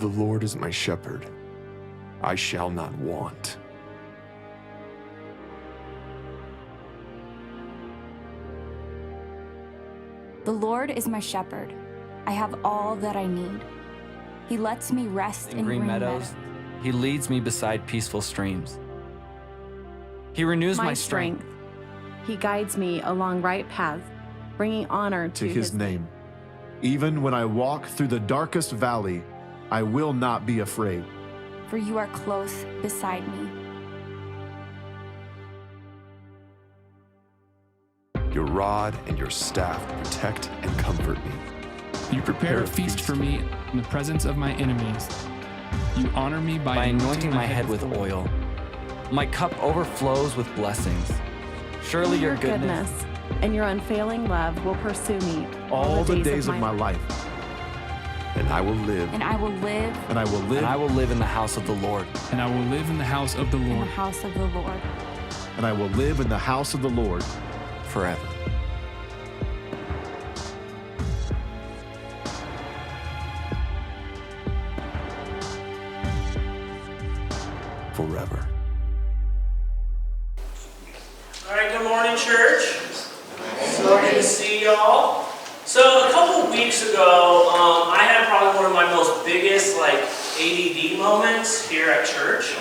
The Lord is my shepherd. I shall not want. The Lord is my shepherd. I have all that I need. He lets me rest in green meadows. He leads me beside peaceful streams. He renews my strength. He guides me along right paths, bringing honor to his name. Even when I walk through the darkest valley, I will not be afraid. For you are close beside me. Your rod and your staff protect and comfort me. You prepare a feast for me in the presence of my enemies. You honor me by anointing my head with oil. My cup overflows with blessings. Surely your goodness and your unfailing love will pursue me all the days of my life. And I will live. And I will live. And I will live. And I will live in the house of the Lord. And I will live in the house of the Lord. In the house of the Lord. And I will live in the house of the Lord forever. Forever. All right, good morning, church. So good to see y'all. So a couple of weeks ago, I had probably one of my most biggest ADD moments here at church.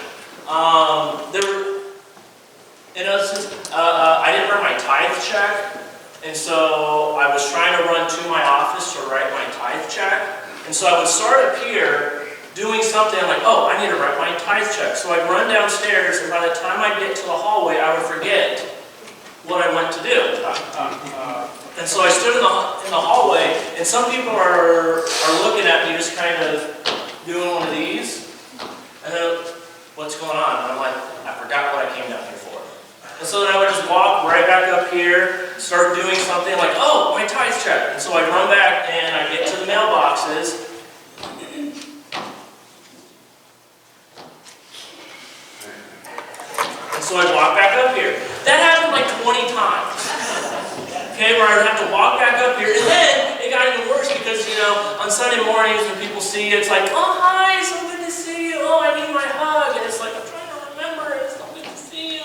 I didn't run my tithe check, and so I was trying to run to my office to write my tithe check, and so I would start up here doing something. I'm like, oh, I need to write my tithe check. So I'd run downstairs, and by the time I get to the hallway, I would forget what I went to do. And so I stood in the hallway, and some people are looking at me just kind of doing one of these, and then, what's going on? And I'm like, I forgot what I came down here for. And so then I would just walk right back up here, start doing something like, oh, my tithe check. And so I'd run back, and I'd get to the mailboxes, and so I'd walk back up here. That happened like 20 times. Okay, where I'd have to walk back up here. And then it got even worse because, on Sunday mornings when people see you, it's like, oh, hi, so good to see you. Oh, I need my hug. And it's like, I'm trying to remember. It's so good to see you.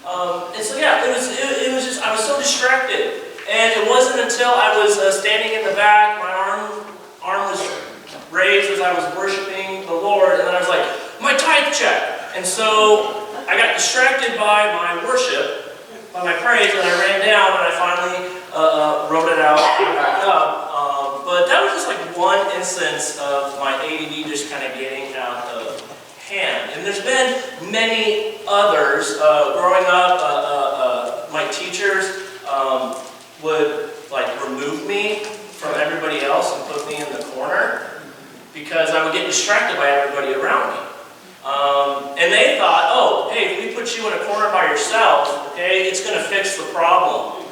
And so, yeah, it was just, I was so distracted. And it wasn't until I was standing in the back, my arm was raised as I was worshiping the Lord. And then I was like, my tithe check. And so I got distracted by my worship, by my praise, and I ran down, and I finally wrote it out and back up. But that was just like one instance of my ADD just kind of getting out of hand. And there's been many others. Growing up, my teachers would remove me from everybody else and put me in the corner because I would get distracted by everybody around me. And they thought, oh, hey, if we put you in a corner by yourself, okay, it's going to fix the problem.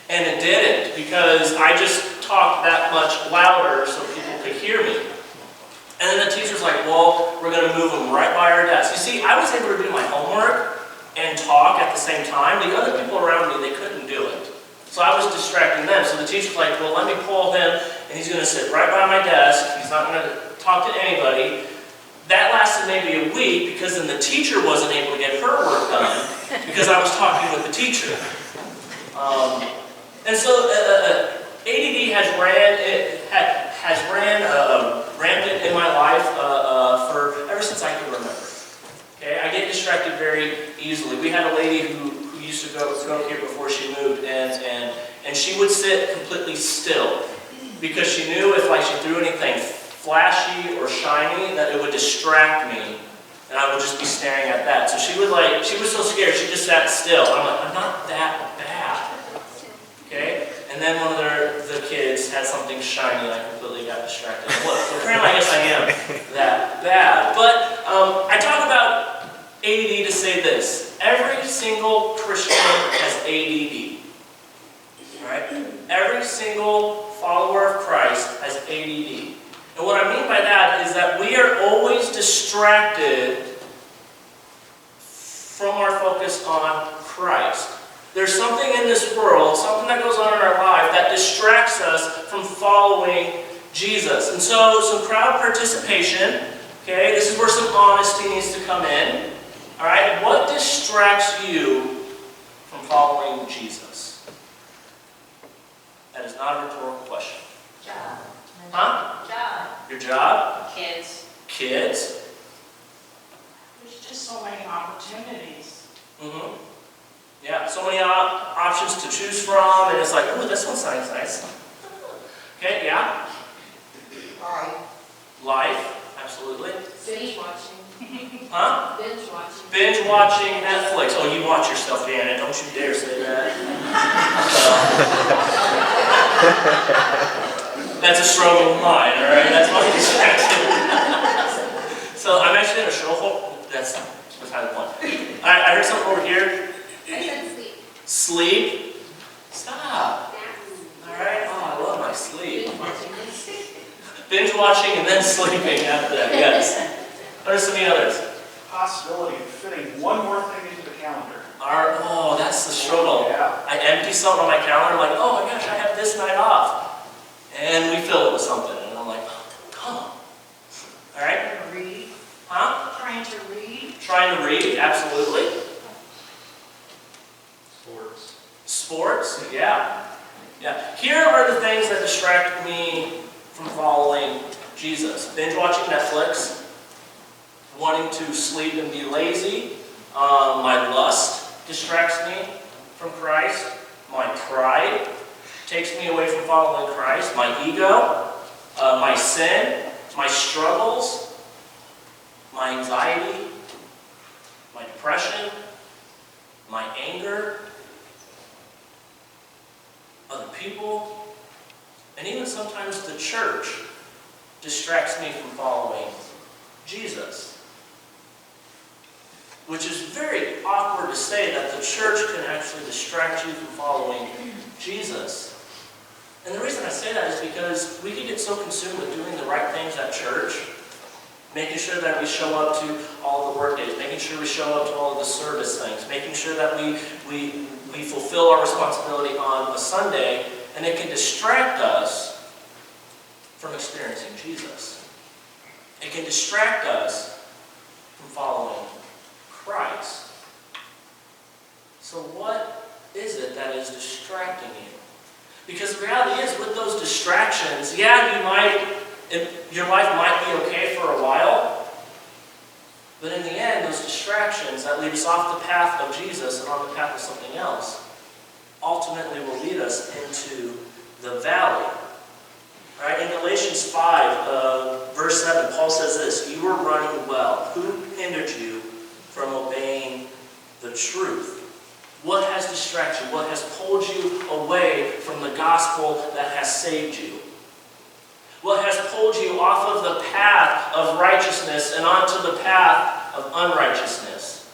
And it didn't, because I just talked that much louder so people could hear me. And then the teacher's like, well, we're going to move them right by our desk. You see, I was able to do my homework and talk at the same time. The other people around me, they couldn't do it. So I was distracting them. So the teacher's like, well, let me pull him, and he's going to sit right by my desk. He's not going to talk to anybody. That lasted maybe a week because then the teacher wasn't able to get her work done because I was talking with the teacher. And so ADD has ran rampant in my life for ever since I can remember. Okay, I get distracted very easily. We had a lady who used to go here before she moved, and she would sit completely still because she knew if she threw anything flashy or shiny, that it would distract me, and I would just be staring at that. So she was so scared, she just sat still. I'm like, I'm not that bad, okay? And then one of the kids had something shiny, and I completely got distracted. Well, apparently, I guess I am that bad. But I talk about ADD to say this: every single Christian has ADD. All right? Every single follower of Christ has ADD. And what I mean by that is that we are always distracted from our focus on Christ. There's something in this world, something that goes on in our life that distracts us from following Jesus. And so some crowd participation, okay? This is where some honesty needs to come in. All right? What distracts you from following Jesus? That is not a rhetorical question. Job. Huh? Job. Your job? Kids. Kids? There's just so many opportunities. Mm-hmm. Yeah, so many options to choose from, and it's like, ooh, this one sounds nice. Okay, yeah? Life, absolutely. Binge watching. Huh? Binge watching. Binge watching Netflix. Oh, you watch your stuff, Janet. Don't you dare say that. That's a struggle of mine, all right? That's my distraction. So I'm actually in a struggle. That's beside the point. I heard something over here. I said sleep. Sleep. Stop. All right. Oh, I love my sleep. Binge watching. Binge watching and then sleeping after that. Yes. What are some of the others? Possibility of fitting one more thing into the calendar. Oh, that's the struggle. Yeah. I empty something on my calendar, like, oh my gosh, I have this night off. And we fill it with something. And I'm like, oh, come on. All right? Read. Huh? Trying to read. Trying to read, absolutely. Sports, yeah. Yeah. Here are the things that distract me from following Jesus. Binge watching Netflix, wanting to sleep and be lazy. My lust distracts me from Christ. My pride takes me away from following Christ. My ego, my sin, my struggles, my anxiety, my depression, my anger, other people, and even sometimes the church distracts me from following Jesus. Which is very awkward to say that the church can actually distract you from following Jesus. And the reason I say that is because we can get so consumed with doing the right things at church, making sure that we show up to all the work days, making sure we show up to all of the service things, making sure that we fulfill our responsibility on a Sunday, and it can distract us from experiencing Jesus. It can distract us from following Christ. So what is it that is distracting you? Because the reality is, with those distractions, yeah, your life might be okay for a while, but in the end, those distractions that lead us off the path of Jesus and on the path of something else ultimately will lead us into the valley. Right? In Galatians 5, verse 7, Paul says this, "You were running well. Who hindered you from obeying the truth?" What has distracted you? What has pulled you away from the gospel that has saved you? What has pulled you off of the path of righteousness and onto the path of unrighteousness?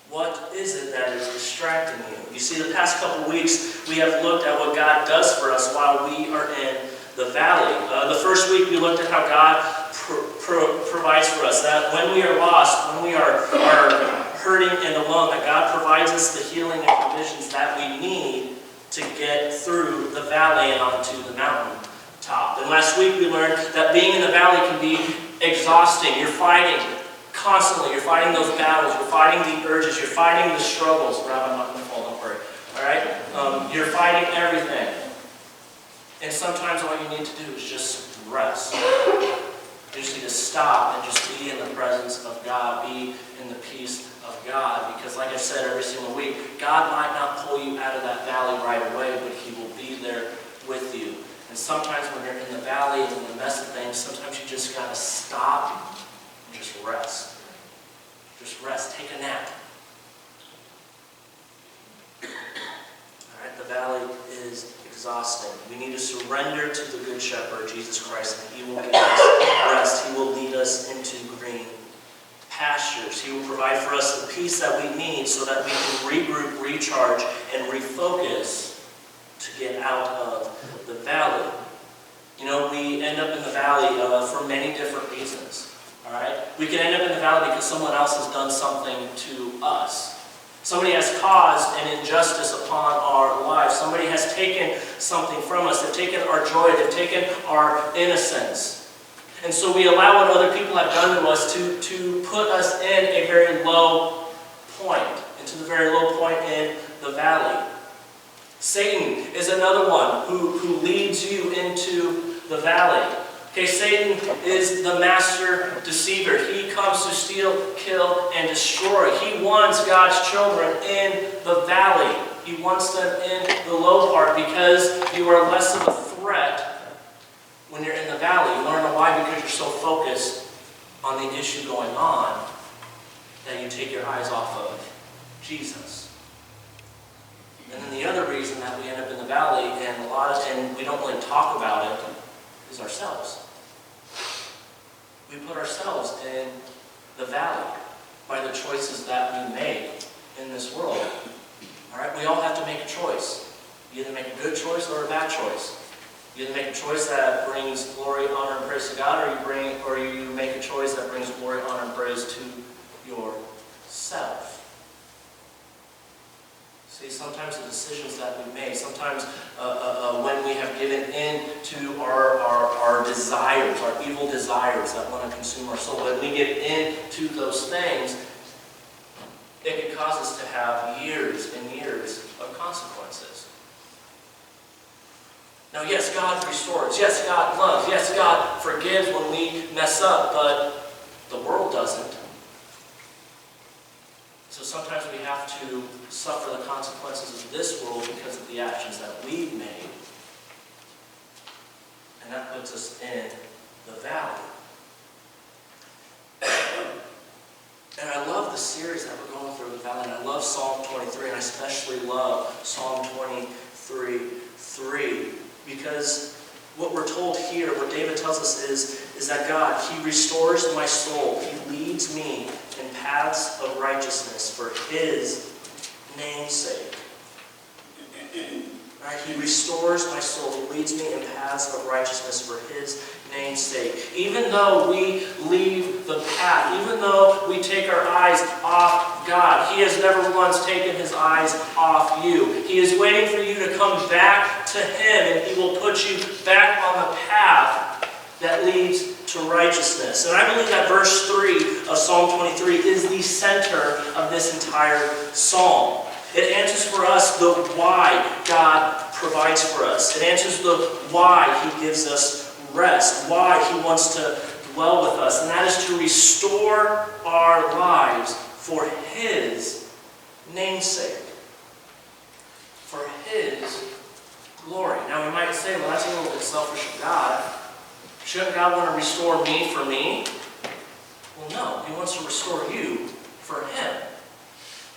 What is it that is distracting you? You see, the past couple weeks, we have looked at what God does for us while we are in the valley. The first week, we looked at how God provides for us, that when we are lost, when we are hurting and alone, that God provides us the healing and provisions that we need to get through the valley and onto the mountain top. And last week, we learned that being in the valley can be exhausting. You're fighting constantly. You're fighting those battles. You're fighting the urges. You're fighting the struggles. Rob, I'm not going to fall, don't worry. All right? You're fighting everything. And sometimes all you need to do is just rest. You just need to stop and just be in the presence of God. Be in the peace of God. Because like I said every single week, God might not pull you out of that valley right away, but He will be there with you. And sometimes when you're in the valley and in the mess of things, sometimes you just got to stop and just rest. Just rest. Take a nap. All right, the valley is exhausting. We need to surrender to the Good Shepherd, Jesus Christ, and He will give us rest. He will lead us into green pastures. He will provide for us the peace that we need so that we can regroup, recharge, and refocus to get out of the valley. You know, we end up in the valley for many different reasons. All right? We can end up in the valley because someone else has done something to us. Somebody has caused an injustice upon our lives. Somebody has taken something from us. They've taken our joy. They've taken our innocence. And so we allow what other people have done to us to put us in a very low point, into the very low point in the valley. Satan is another one who leads you into the valley. Okay, Satan is the master deceiver. He comes to steal, kill, and destroy. He wants God's children in the valley. He wants them in the low part because you are less of a threat when you're in the valley. You want to know why? Because you're so focused on the issue going on that you take your eyes off of Jesus. And then the other reason that we end up in the valley, and we don't really talk about it, is ourselves. We put ourselves in the valley by the choices that we make in this world. All right, we all have to make a choice. You either make a good choice or a bad choice. You either make a choice that brings glory, honor, and praise to God, or you make a choice that brings glory, honor, and praise to yourself. See, sometimes the decisions that we make, sometimes when we have given in to our desires, our evil desires that want to consume our soul, when we get into those things, it can cause us to have years and years of consequences. Now, yes, God restores. Yes, God loves. Yes, God forgives when we mess up, but the world doesn't. So sometimes we have to suffer the consequences of this world because of the actions that we've made. And that puts us in the valley. And I love the series that we're going through the valley. And I love Psalm 23, and I especially love Psalm 23:3. Because what we're told here, what David tells us is that God, He restores my soul. He leads me in paths of righteousness for His name's sake. Right? He restores my soul. He leads me in paths of righteousness for His name's sake. Even though we leave the path, even though we take our eyes off God, He has never once taken His eyes off you. He is waiting for you to come back to Him, and He will put you back on the path that leads to righteousness. And I believe that verse 3 of Psalm 23 is the center of this entire psalm. It answers for us the why God provides for us. It answers the why He gives us rest, why He wants to dwell with us, and that is to restore our lives for His namesake, for His glory. Now we might say, well, that's a little bit selfish of God. Shouldn't God want to restore me for me? Well, no. He wants to restore you for Him.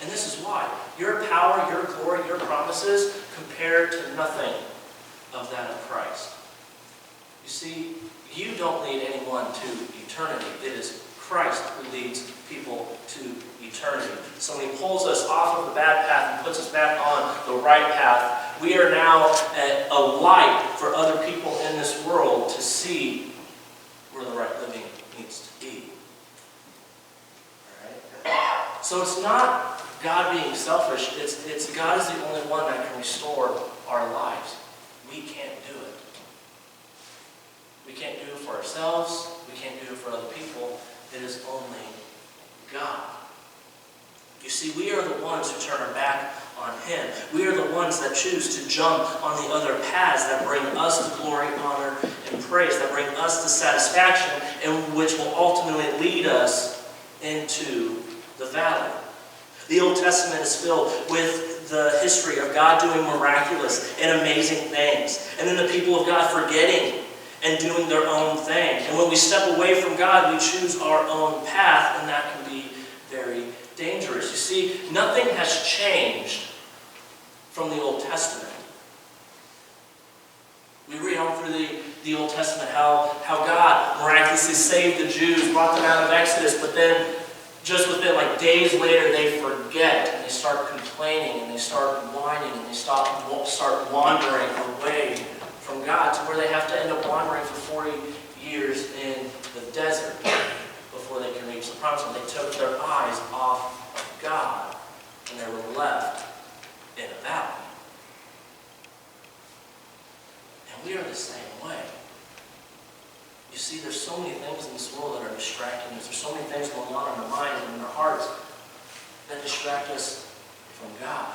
And this is why. Your power, your glory, your promises compare to nothing of that of Christ. You see, you don't lead anyone to eternity. It is Christ who leads people to eternity. So when He pulls us off of the bad path and puts us back on the right path, we are now a light for other people in this world to see where the right living needs to be. All right? So it's not God being selfish. It's God is the only one that can restore our lives. We can't do it. We can't do it for ourselves. We can't do it for other people. It is only God. You see, we are the ones who turn our back on Him. We are the ones that choose to jump on the other paths that bring us to glory, honor, and praise, that bring us to satisfaction, and which will ultimately lead us into the valley. The Old Testament is filled with the history of God doing miraculous and amazing things, and then the people of God forgetting and doing their own thing. And when we step away from God, we choose our own path, and that can be very dangerous. You see, nothing has changed from the Old Testament. We read on through the Old Testament how God miraculously saved the Jews, brought them out of Exodus, but then just within days later they forget and they start complaining and they start whining and they start wandering away from God to where they have to end up wandering for 40 years in the desert before they can reach the promised land. They took their eyes off of God and they were left in a valley. And we are the same way. You see, there's so many things in this world that are distracting us. There's so many things going on in our minds and in our hearts that distract us from God.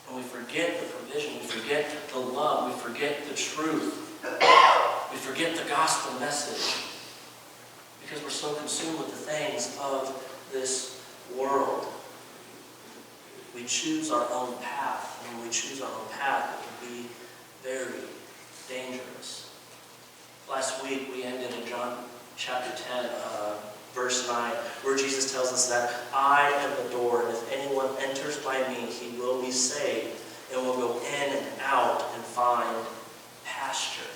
And we forget the provision, we forget the love, we forget the truth, we forget the gospel message because we're so consumed with the things of this world. We choose our own path, and when we choose our own path, it can be very dangerous. Last week we ended in John chapter 10, verse 9, where Jesus tells us that I am the door, and if anyone enters by me, he will be saved, and will go in and out and find pasture.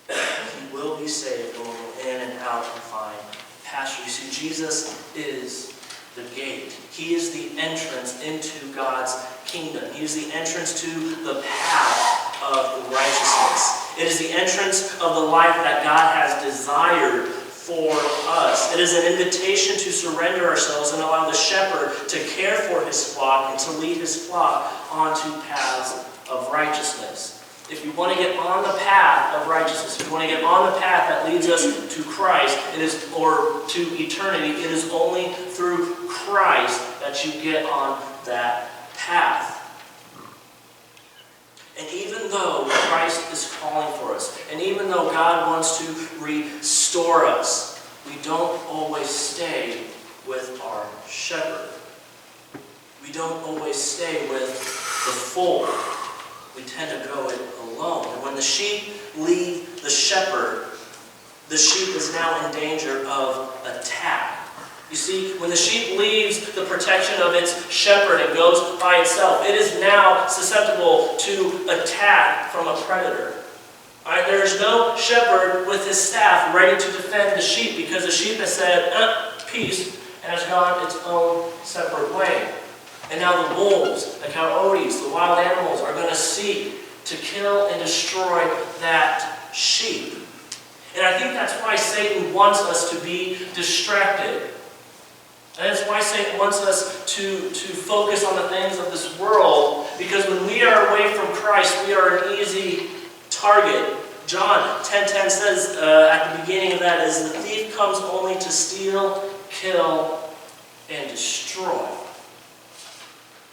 He will be saved, and will go in and out and find pasture. You see, Jesus is the gate. He is the entrance into God's kingdom. He is the entrance to the path of righteousness. It is the entrance of the life that God has desired for us. It is an invitation to surrender ourselves and allow the shepherd to care for his flock and to lead his flock onto paths of righteousness. If you want to get on the path of righteousness, if you want to get on the path that leads us to Christ, or to eternity, it is only through Christ that you get on that path. And even though Christ is calling for us, and even though God wants to restore us, we don't always stay with our shepherd. We don't always stay with the fold. We tend to go it alone. And when the sheep leave the shepherd, the sheep is now in danger of attack. You see, when the sheep leaves the protection of its shepherd and goes by itself, it is now susceptible to attack from a predator. All right, there is no shepherd with his staff ready to defend the sheep because the sheep has said, peace, and has gone its own separate way. And now the wolves, the coyotes, the wild animals are going to seek to kill and destroy that sheep. And I think that's why Satan wants us to be distracted. And that's why Satan wants us to focus on the things of this world, because when we are away from Christ, we are an easy target. John 10:10 says at the beginning of that is, the thief comes only to steal, kill, and destroy.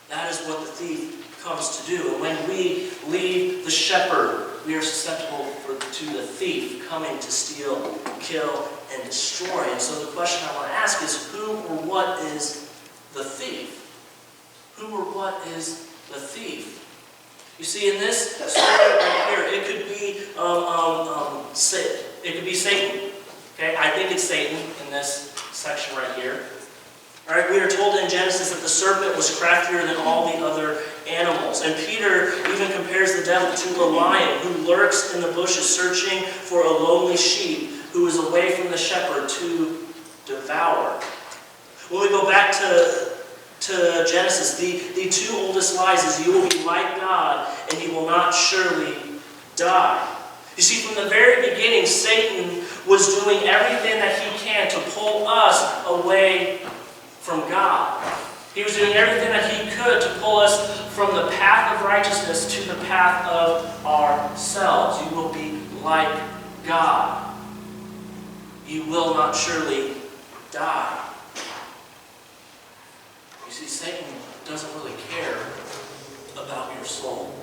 That is what the thief comes to do. And when we leave the shepherd, we are susceptible to the thief coming to steal, kill, and destroy. And so the question I want to ask is, who or what is the thief? Who or what is the thief? You see, in this story right here, it could be Satan. Okay, I think it's Satan in this section right here. All right, we are told in Genesis that the serpent was craftier than all the other animals. And Peter even compares the devil to a lion who lurks in the bushes searching for a lonely sheep who is away from the shepherd to devour. When we go back to Genesis, the two oldest lies is, you will be like God and you will not surely die. You see, from the very beginning, Satan was doing everything that he can to pull us away from God. He was doing everything that he could to pull us from the path of righteousness to the path of ourselves. You will be like God. You will not surely die. You see, Satan doesn't really care about your soul.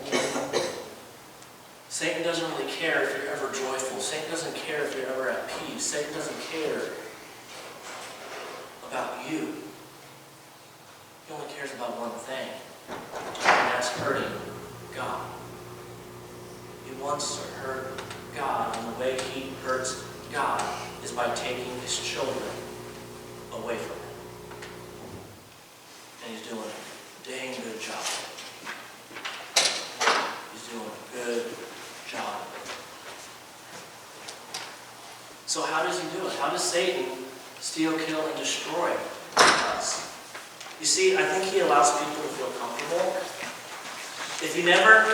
Satan doesn't really care if you're ever joyful. Satan doesn't care if you're ever at peace. Satan doesn't care about you. He only cares about one thing, and that's hurting God. He wants to hurt God, and the way he hurts God is by taking his children away from him. And he's doing a dang good job. He's doing a good job. So how does he do it? How does Satan steal, kill, and destroy us? You see, I think he allows people to feel comfortable. If you never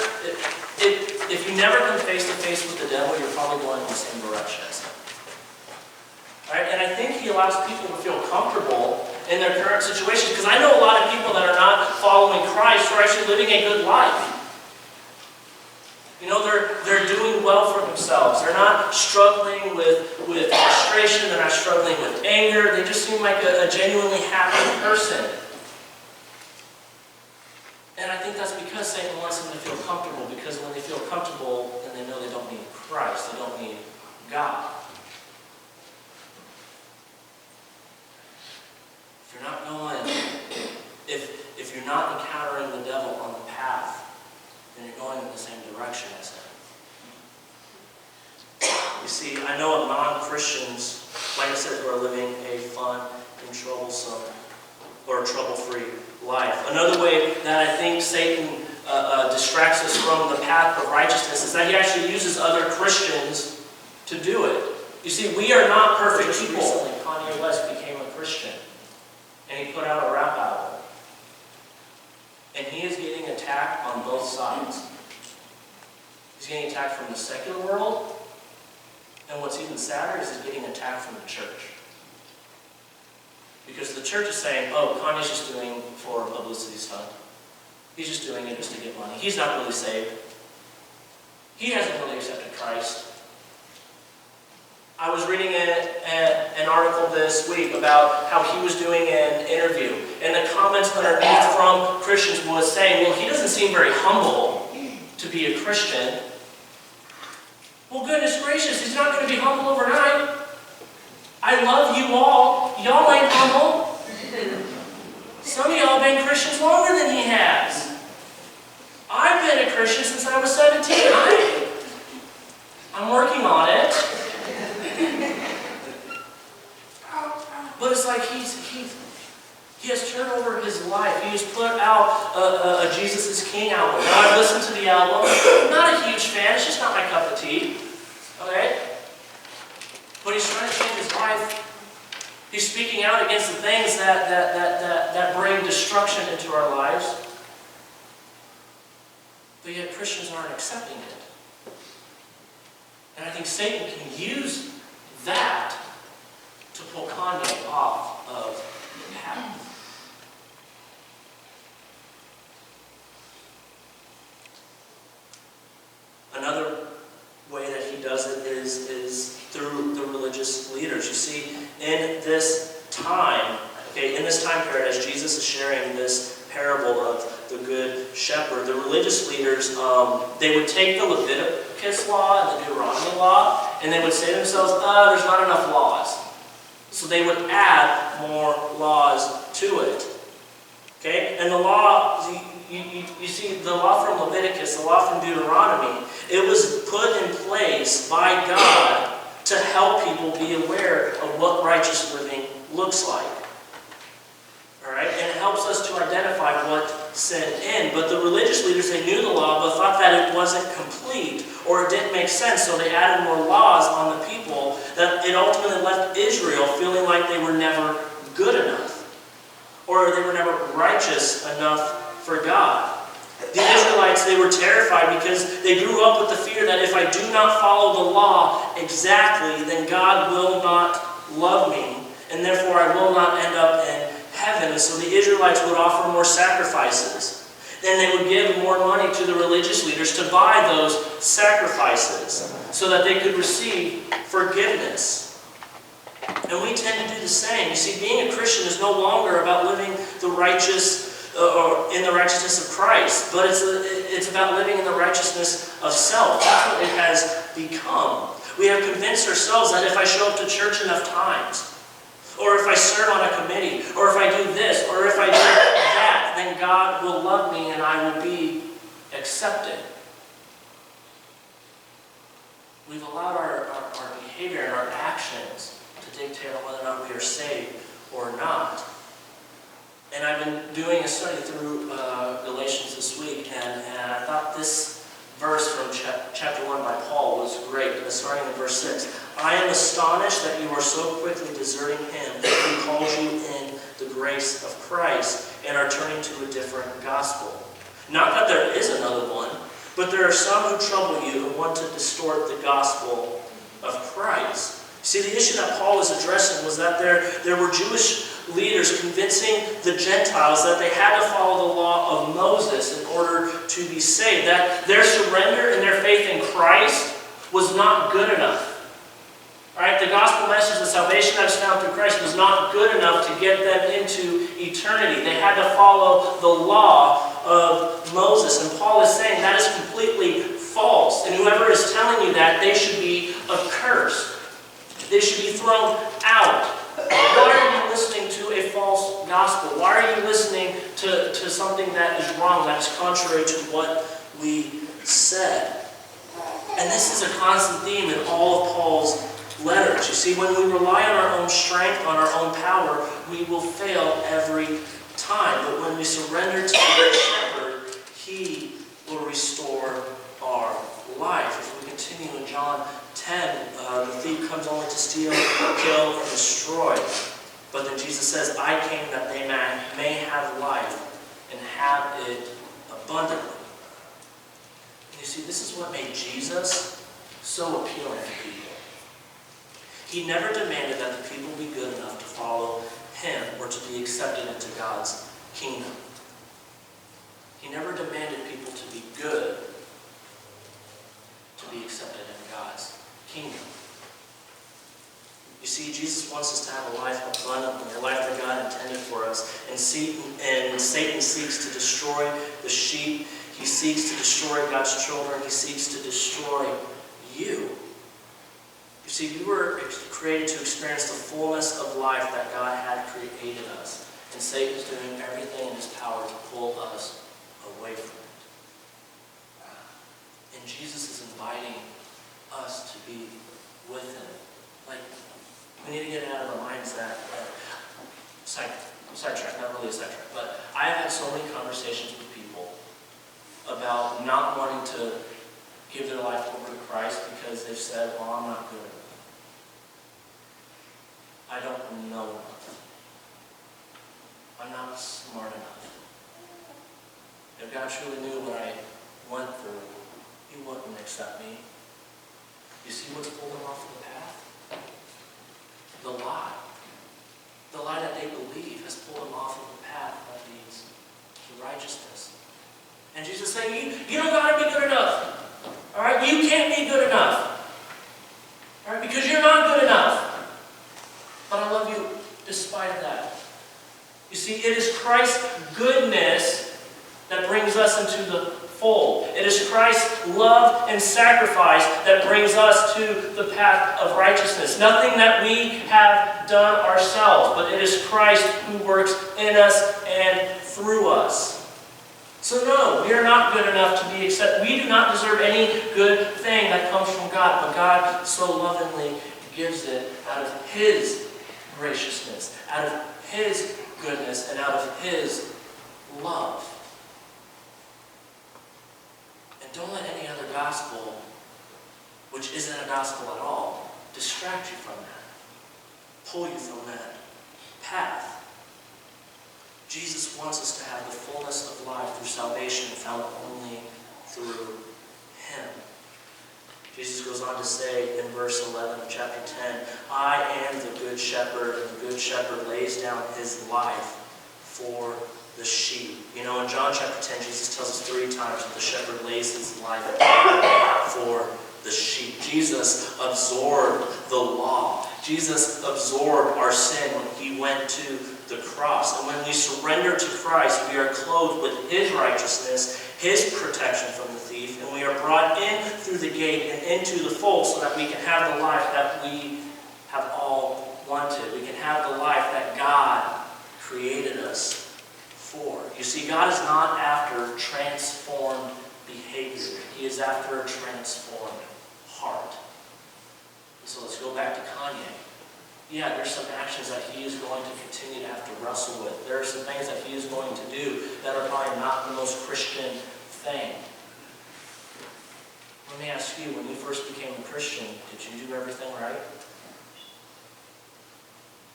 come face to face with the devil, you're probably going in the same direction as him. Right? And I think he allows people to feel comfortable in their current situations. Because I know a lot of people that are not following Christ who are actually living a good life. You know, they're doing well for themselves. They're not struggling with frustration. They're not struggling with anger. They just seem like a genuinely happy person. And I think that's because Satan wants them to feel comfortable, because when they feel comfortable, then they know they don't need Christ. They don't need God. If you're not going, if you're not encountering the devil on the path, then you're going in the same direction as him. You see, I know of non-Christians, like I said, who are living a fun and troublesome or trouble-free life. Another way that I think Satan distracts us from the path of righteousness is that he actually uses other Christians to do it. You see, we are not perfect people. Recently, Kanye West became a Christian, and he put out a rap album. And he is getting attacked on both sides. He's getting attacked from the secular world, and what's even sadder is he's getting attacked from the church. Because the church is saying, oh, Kanye's just doing for a publicity stunt. He's just doing it just to get money. He's not really saved. He hasn't really accepted Christ. I was reading an article this week about how he was doing an interview, and the comments underneath from Christians was saying, well, he doesn't seem very humble to be a Christian. Well, goodness gracious, he's not going to be humble overnight. I love you all. Y'all ain't humble. Some of y'all have been Christians longer than he has. I've been a Christian since I was 17. I'm working on it. But it's like he has turned over his life. He has put out a Jesus is King album. Now, I've listened to the album. I'm not a huge fan. It's just not my cup of tea. Okay? But he's trying to change his life. He's speaking out against the things that bring destruction into our lives. But yet Christians aren't accepting it. And I think Satan can use that to pull Kanye off of the path. Another way that he does it is through the religious leaders. You see, in this time period, as Jesus is sharing this parable of the Good Shepherd, the religious leaders, they would take the Leviticus law and the Deuteronomy law, and they would say to themselves, there's not enough laws. So they would add more laws to it. Okay? And the law, you see, the law from Leviticus, the law from Deuteronomy, it was put in place by God to help people be aware of what righteous living looks like. Alright? And it helps us to identify what sin is. But the religious leaders, they knew the law, but thought that it wasn't complete, or it didn't make sense, so they added more laws on the people, that it ultimately left Israel feeling like they were never good enough, or they were never righteous enough for God. The Israelites, they were terrified because they grew up with the fear that if I do not follow the law exactly, then God will not love me, and therefore I will not end up in heaven. And so the Israelites would offer more sacrifices. Then they would give more money to the religious leaders to buy those sacrifices so that they could receive forgiveness. And we tend to do the same. You see, being a Christian is no longer about living the righteous or in the righteousness of Christ, but it's about living in the righteousness of self. That's what it has become. We have convinced ourselves that if I show up to church enough times, or if I serve on a committee, or if I do this, or if I do that, then God will love me and I will be accepted. We've allowed our behavior and our actions to dictate on whether or not we are saved or not. And I've been doing a study through Galatians this week, and I thought this verse from chapter 1 by Paul was great, starting in verse 6. I am astonished that you are so quickly deserting him who calls you in the grace of Christ and are turning to a different gospel. Not that there is another one, but there are some who trouble you and want to distort the gospel of Christ. See, the issue that Paul was addressing was that there were Jewish leaders convincing the Gentiles that they had to follow the law of Moses in order to be saved, that their surrender and their faith in Christ was not good enough. Right? The gospel message, the salvation that is found through Christ, was not good enough to get them into eternity. They had to follow the law of Moses. And Paul is saying that is completely false. And whoever is telling you that, they should be accursed. They should be thrown out. Why are you listening to a false gospel? Why are you listening to something that is wrong, that is contrary to what we said? And this is a constant theme in all of Paul's letters. You see, when we rely on our own strength, on our own power, we will fail every time. But when we surrender to the shepherd, he will restore our life. If we continue in John 10, the thief comes only to steal, kill, and destroy. But then Jesus says, I came that they may have life and have it abundantly. And you see, this is what made Jesus so appealing to people. He never demanded that the people be good enough to follow him or to be accepted into God's kingdom. He never demanded people to be good to be accepted in God's kingdom. You see, Jesus wants us to have a life abundantly, a life that God intended for us. And Satan seeks to destroy the sheep. He seeks to destroy God's children. He seeks to destroy you. You see, we were created to experience the fullness of life that God had created us. And Satan is doing everything in his power to pull us away from it. And Jesus is inviting us to be with him. Like, we need to get it out of our minds that sidetrack, not really a sidetrack, but I have had so many conversations with people about not wanting to give their life over to Christ because they've said, well, I'm not good enough. I don't know enough. I'm not smart enough. If God truly knew what I went through, he wouldn't accept me. You see what's pulled them off of the path? The lie. The lie that they believe has pulled them off of the path that leads to righteousness. And Jesus is saying, you don't got to be good enough. All right? You can't be good enough. All right? Because you're not good enough. But I love you despite of that. You see, it is Christ's goodness that brings us into the fold. It is Christ's love and sacrifice that brings us to the path of righteousness. Nothing that we have done ourselves, but it is Christ who works in us and through us. So no, we are not good enough to be accepted. We do not deserve any good thing that comes from God, but God so lovingly gives it out of his graciousness, out of his goodness, and out of his love. And don't let any other gospel, which isn't a gospel at all, distract you from that, pull you from that path. Jesus wants us to have the fullness of life through salvation found only through him. Jesus goes on to say in verse 11 of chapter 10, I am the good shepherd, and the good shepherd lays down his life for the sheep. You know, in John chapter 10, Jesus tells us 3 times that the shepherd lays his life down for the sheep. Jesus absorbed the law. Jesus absorbed our sin when he went to the cross. And when we surrender to Christ, we are clothed with his righteousness, his protection from the thief, and we are brought in through the gate and into the fold so that we can have the life that we have all wanted. We can have the life that God created us for. You see, God is not after transformed behavior. He is after a transformed heart. And so let's go back to Kanye. Yeah, there's some actions that he is going to continue to have to wrestle with. There are some things that he is going to do that are probably not the most Christian thing. Let me ask you, when you first became a Christian, did you do everything right?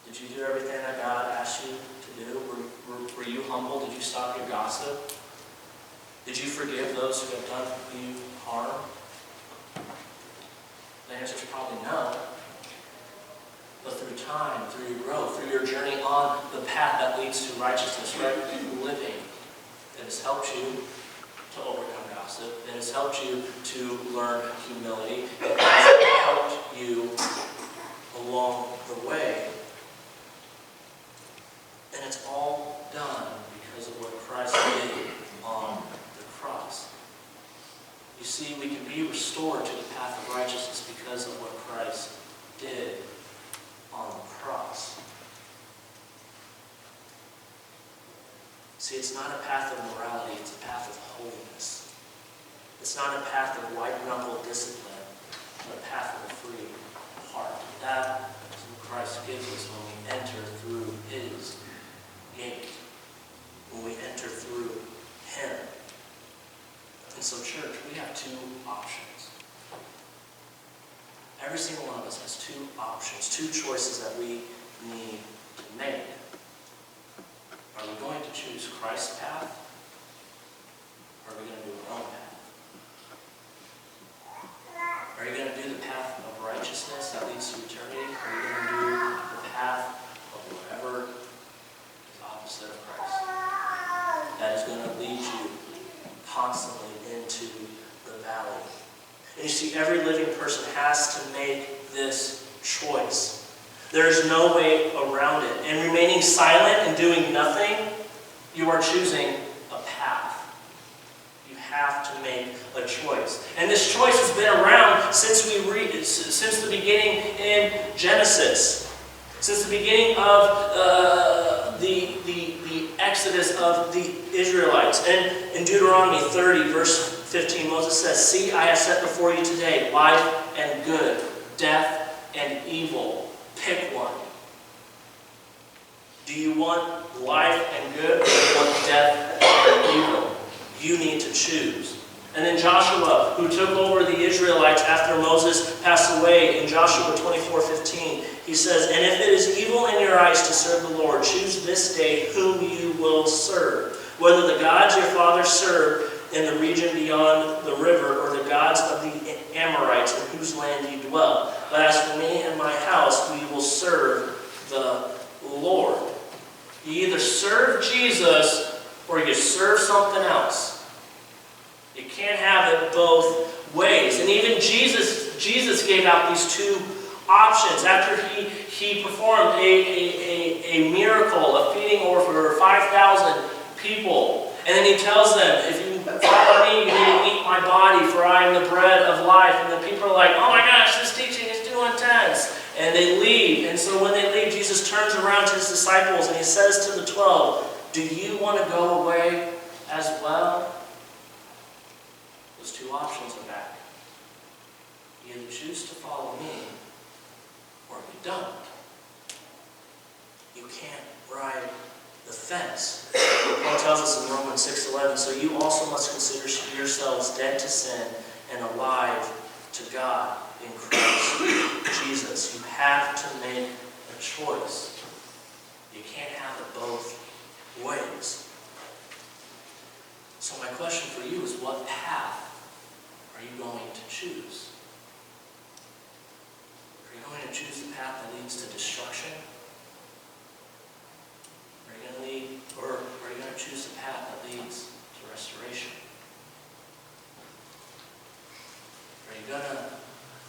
Did you do everything that God asked you to do? Were you humble? Did you stop your gossip? Did you forgive those who have done you harm? The answer is probably no. but through time, through your growth, through your journey on the path that leads to righteousness, right living. It has helped you to overcome gossip. It has helped you to learn humility. It has helped you along the way. And it's all done because of what Christ did on the cross. You see, we can be restored to the path of righteousness because of what Christ did on the cross. See, it's not a path of morality, it's a path of holiness. It's not a path of white-knuckle discipline, but a path of a free heart. That is what Christ gives us when we enter through his gate, when we enter through him. And so, church, we have two options. Every single one of us has two options, two choices that we need to make. Are we going to choose Christ's path? Or are we going to do our own path? Are you going to do the path of righteousness that leads to eternity? Or are you going to do the path of whatever is opposite of Christ? That is going to lead you constantly into the valley. And you see, every living person has to make this choice. There is no way around it. And remaining silent and doing nothing, you are choosing a path. You have to make a choice. And this choice has been around since the beginning in Genesis. Since the beginning of the exodus of the Israelites. And in Deuteronomy 30, verse 15, Moses says, "See, I have set before you today life and good, death and evil. Pick one." Do you want life and good, or do you want death and evil? You need to choose. And then Joshua, who took over the Israelites after Moses passed away, in Joshua 24:15, he says, "And if it is evil in your eyes to serve the Lord, choose this day whom you will serve, whether the gods your fathers served in the region beyond the river, or the gods of the Amorites in whose land you dwell. But as for me and my house, we will serve the Lord." You either serve Jesus or you serve something else. You can't have it both ways. And even Jesus gave out these two options after he performed a miracle of feeding over 5,000 people. And then he tells them, "If you follow me, you need to eat my body, for I am the bread of life." And the people are like, "Oh my gosh, this teaching is too intense." And they leave. And so when they leave, Jesus turns around to his disciples and he says to the 12, "Do you want to go away as well?" Those two options are back. You either choose to follow me or you don't. You can't ride the fence. Paul tells us in Romans 6:11, "So you also must consider yourselves dead to sin and alive to God in Christ Jesus." You have to make a choice. You can't have it both ways. So my question for you is, what path are you going to choose? Are you going to choose the path that leads to destruction? Are you going to choose the path that leads to restoration? Are you going to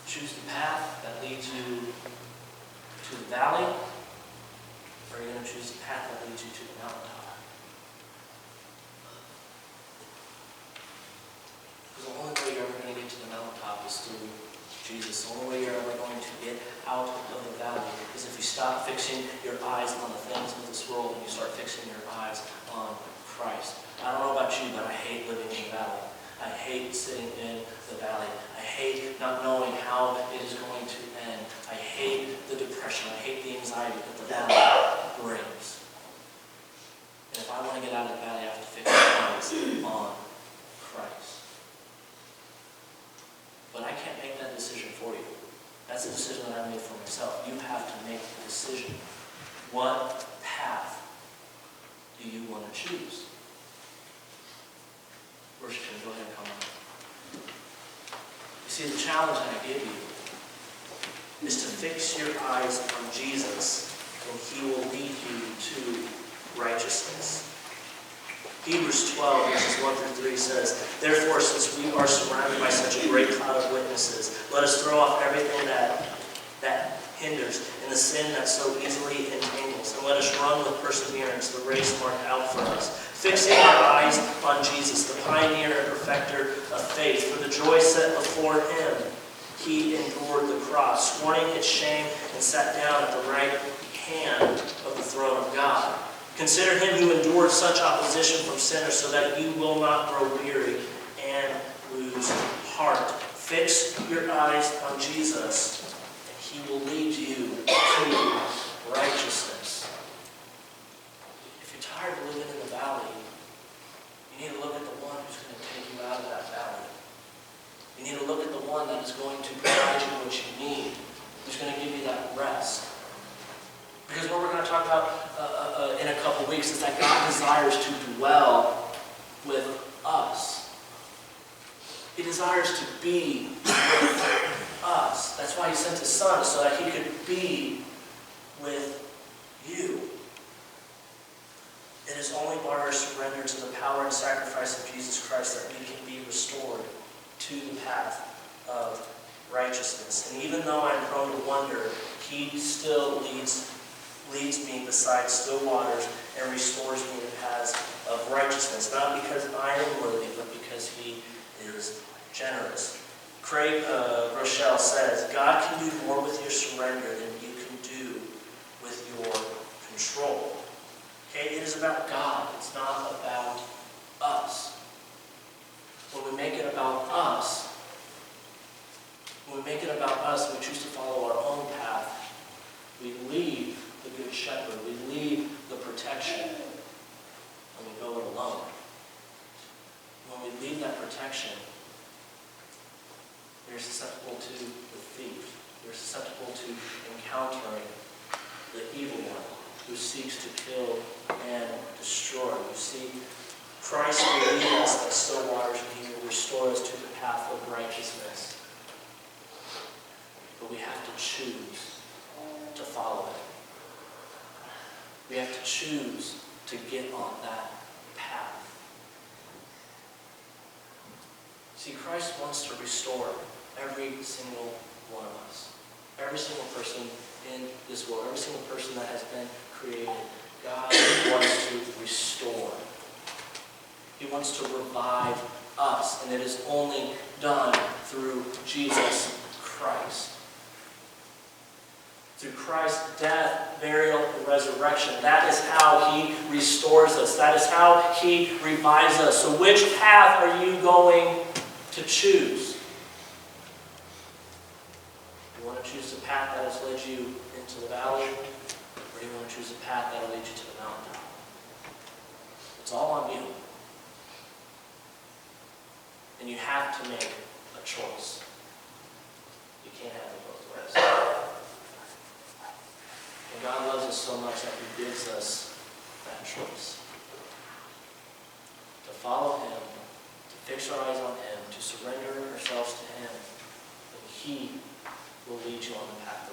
choose the path that leads you to the valley? Or are you going to choose the path that leads you to the mountaintop? Because the only way you're ever going to get to the mountaintop is through Jesus. The only way you're ever going to get out of the valley is if you stop fixing your eyes on the things of this world and you start fixing your eyes on Christ. I don't know about you, but I hate living in the valley. I hate sitting in the valley. I hate not knowing how it is going to end. I hate the depression. I hate the anxiety that the valley brings. And if I want to get out of the valley, I have to fix my eyes on Christ. But I can't make that decision for you. That's a decision that I made for myself. You have to make the decision. What path do you want to choose? Worship team, go ahead and come on. You see, the challenge that I give you is to fix your eyes on Jesus, and he will lead you to righteousness. Hebrews 12, verses 1 through 3 says, "Therefore, since we are surrounded by such a great cloud of witnesses, let us throw off everything that hinders and the sin that so easily entangles, and let us run with perseverance the race marked out for us, fixing our eyes on Jesus, the pioneer and perfecter of faith. For the joy set before him, he endured the cross, scorning its shame, and sat down at the right hand of the throne of God. Consider him who endured such opposition from sinners, so that you will not grow weary and lose heart." Fix your eyes on Jesus, and he will lead you to righteousness. If you're tired of living in the valley, you need to look at the one who's going to take you out of that valley. You need to look at the one that is going to provide you what you need, who's going to give you that rest. Because what we're going to talk about in a couple weeks is that God desires to dwell with us. He desires to be with us. That's why he sent his son, so that he could be with you. It is only by our surrender to the power and sacrifice of Jesus Christ that we can be restored to the path of righteousness. And even though I'm prone to wonder, he still leads me beside still waters and restores me in paths of righteousness. Not because I am worthy, but because he is generous. Craig Rochelle says, God can do more with your surrender than you can do with your control. Okay, it is about God. It's not about us. When we make it about us, and we choose to follow our own path, we leave the Good Shepherd. We leave the protection, and we go it alone. When we leave that protection, we're susceptible to the thief. We're susceptible to encountering the evil one who seeks to kill and destroy. You see, Christ will lead us like still waters, and he will restore us to the path of righteousness. But we have to choose to follow him. We have to choose to get on that path. See, Christ wants to restore every single one of us. Every single person in this world, every single person that has been created, God wants to restore. He wants to revive us, and it is only done through Jesus Christ. Through Christ's death, burial, and resurrection. That is how he restores us. That is how he revives us. So which path are you going to choose? You want to choose the path that has led you into the valley, or do you want to choose a path that will lead you to the mountaintop? It's all on you. And you have to make a choice. You can't have it both ways. And God loves us so much that he gives us that choice. To follow him, to fix our eyes on him, to surrender ourselves to him, and he will lead you on the path of